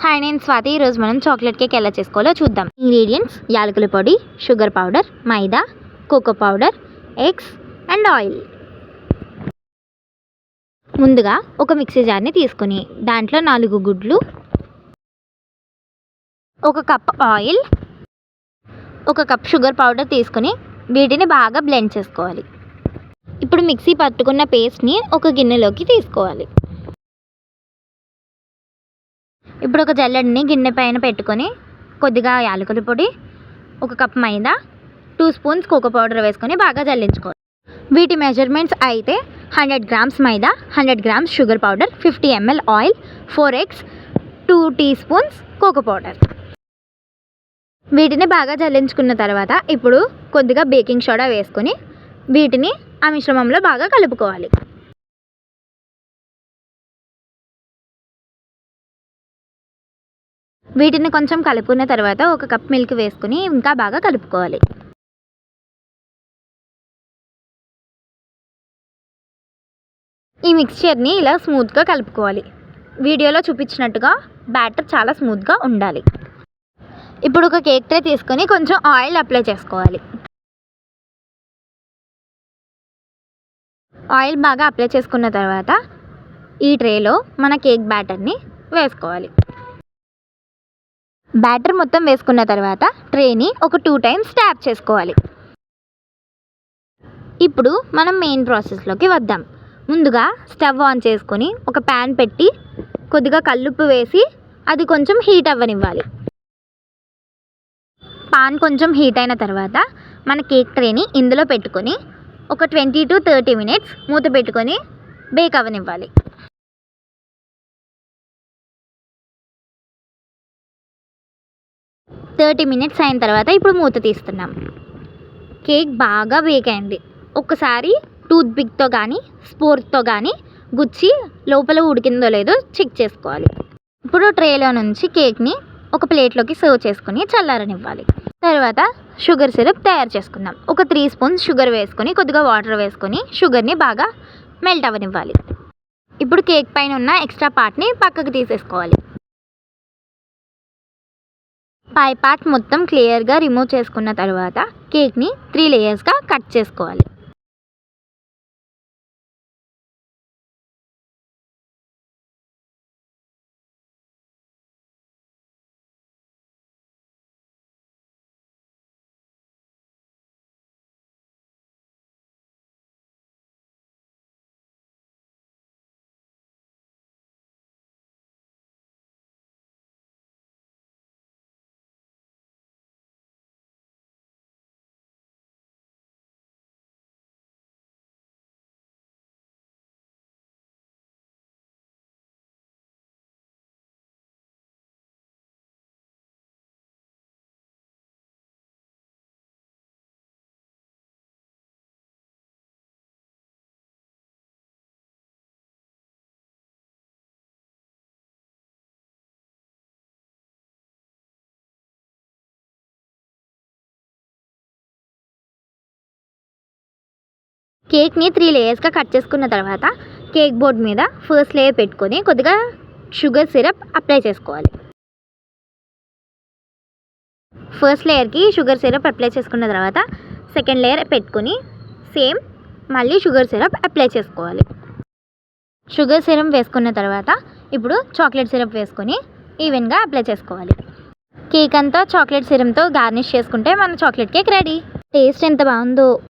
Hi, నేను స్వాతి. ఈరోజు మనం చాక్లెట్ కేక్ ఎలా చేసుకోవాలో చూద్దాం. ఇంగ్రీడియంట్స్: యాలకుల పొడి, sugar powder, maida, cocoa powder, eggs and oil. ముందుగా ఒక మిక్సీ జార్ని తీసుకుని దాంట్లో 4 గుడ్లు, 1 cup oil, 1 cup sugar powder తీసుకుని వీటిని బాగా బ్లెండ్ చేసుకోవాలి. ఇప్పుడు మిక్సీ పట్టుకున్న పేస్ట్ని ఒక గిన్నెలోకి తీసుకోవాలి. ఇప్పుడు ఒక జల్లెడని గిన్నె పైన పెట్టుకొని కొద్దిగా యాలకుల పొడి, 1 cup maida, 2 spoons cocoa powder వేసుకొని బాగా జల్లించుకోవాలి. వీటి మెజర్మెంట్స్ అయితే 100 grams maida, 100 grams sugar powder, 50 ml oil, 4 eggs, 2 teaspoons cocoa powder. వీటిని బాగా జల్లించుకున్న తర్వాత ఇప్పుడు కొద్దిగా బేకింగ్ సోడా వేసుకొని వీటిని ఆ మిశ్రమంలో బాగా కలుపుకోవాలి. వీటిని కొంచెం కలుపుకున్న తర్వాత 1 కప్ మిల్క్ వేసుకుని ఇంకా బాగా కలుపుకోవాలి. ఈ మిక్స్చర్ని ఇలా స్మూత్గా కలుపుకోవాలి. వీడియోలో చూపించినట్టుగా బ్యాటర్ చాలా స్మూత్గా ఉండాలి. ఇప్పుడు ఒక కేక్ ట్రే తీసుకొని కొంచెం ఆయిల్ అప్లై చేసుకోవాలి. ఆయిల్ బాగా అప్లై చేసుకున్న తర్వాత ఈ ట్రేలో మన కేక్ బ్యాటర్ని వేసుకోవాలి. బ్యాటర్ మొత్తం వేసుకున్న తర్వాత ట్రేని ఒక 2 టైమ్స్ ట్యాప్ చేసుకోవాలి. ఇప్పుడు మనం మెయిన్ ప్రాసెస్లోకి వద్దాం. ముందుగా స్టవ్ ఆన్ చేసుకొని ఒక ప్యాన్ పెట్టి కొద్దిగా కల్లుప్పు వేసి అది కొంచెం హీట్ అవ్వనివ్వాలి. పాన్ కొంచెం హీట్ అయిన తర్వాత మన కేక్ ట్రేని ఇందులో పెట్టుకొని ఒక 20 to 30 మినిట్స్ మూత పెట్టుకొని బేక్ అవ్వనివ్వాలి. థర్టీ మినిట్స్ అయిన తర్వాత ఇప్పుడు మూత తీస్తున్నాం. కేక్ బాగా బేక్ అయింది. ఒక్కసారి టూత్ పిక్తో కానీ స్పూర్తో కానీ గుచ్చి లోపల ఉడికిందో లేదో చెక్ చేసుకోవాలి. ఇప్పుడు ట్రేలో నుంచి కేక్ని ఒక ప్లేట్లోకి సర్వ్ చేసుకొని చల్లారనివ్వాలి. తర్వాత షుగర్ సిరప్ తయారు చేసుకుందాం. ఒక 3 స్పూన్స్ షుగర్ వేసుకొని కొద్దిగా వాటర్ వేసుకొని షుగర్ని బాగా మెల్ట్ అవ్వనివ్వాలి. ఇప్పుడు కేక్ పైన ఉన్న ఎక్స్ట్రా పార్ట్ని పక్కకు తీసేసుకోవాలి. పై పార్ట్ మొత్తం క్లియర్గా రిమూవ్ చేసుకున్న తర్వాత కేక్ని 3 లేయర్స్గా కట్ చేసుకోవాలి. కేక్ని 3 లేయర్స్గా కట్ చేసుకున్న తర్వాత కేక్ బోర్డ్ మీద ఫస్ట్ లేయర్ పెట్టుకొని కొద్దిగా షుగర్ సిరప్ అప్లై చేసుకోవాలి. ఫస్ట్ లేయర్కి షుగర్ సిరప్ అప్లై చేసుకున్న తర్వాత సెకండ్ లేయర్ పెట్టుకొని సేమ్ మళ్ళీ షుగర్ సిరప్ అప్లై చేసుకోవాలి. షుగర్ సిరప్ వేసుకున్న తర్వాత ఇప్పుడు చాక్లెట్ సిరప్ వేసుకొని ఈవెన్గా అప్లై చేసుకోవాలి. కేక్ అంతా చాక్లెట్ సిరప్తో గార్నిష్ చేసుకుంటే మన చాక్లెట్ కేక్ రెడీ. టేస్ట్ ఎంత బాగుందో